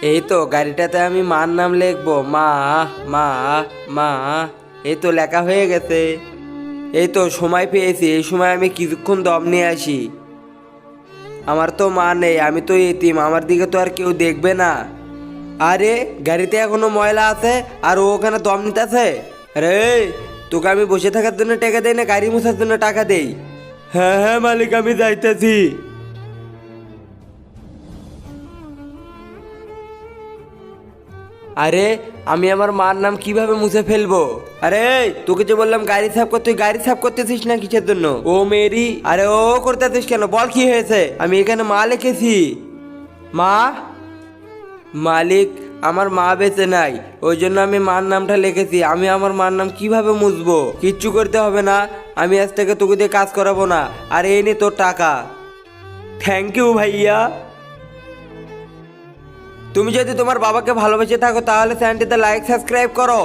এই তো গাড়িটাতে আমি মার নাম লিখবো, মা মা মা। এই তো লেখা হয়ে গেছে। এই তো সময় পেয়েছি, এই সময় আমি কিছুক্ষণ দম নিয়ে আসি। আমার তো মা নেই, আমি তো এতিম, আমার দিকে তো আর কেউ দেখবে না। আরে গাড়িতে এখনো ময়লা আছে আর ও ওখানে দম নিতেছে। আরে তোকে আমি বসে থাকার জন্য টাকা দেই না গাড়ি মোছার জন্য টাকা দেই? হ্যাঁ হ্যাঁ মালিক, আমি যাইতেছি। আরে আমি আমার মার নাম কিভাবে মুছে ফেলবো? আরে তোকে যে বললাম গাড়ি সাফ করতে, তুই গাড়ি সাফ করতেছিস না কিসের জন্য? ও মেরি, আরে ও করতেছিস কেন? বল কি হয়েছে? আমি এখানে মা লিখেছি। মা? মালিক, আমার মা বেঁচে নাই, ওই জন্য আমি মার নামটা লিখেছি। আমি আমার মার নাম কিভাবে মুছবো? কিচ্ছু করতে হবে না, আমি আজ থেকে তোকে দিয়ে কাজ করাবো না। আর এই নে তোর টাকা। থ্যাংক ইউ ভাইয়া। তুমি যদি তোমার বাবাকে ভালোবেসে থাকো তাহলে চ্যানেলটিতে লাইক সাবস্ক্রাইব করো।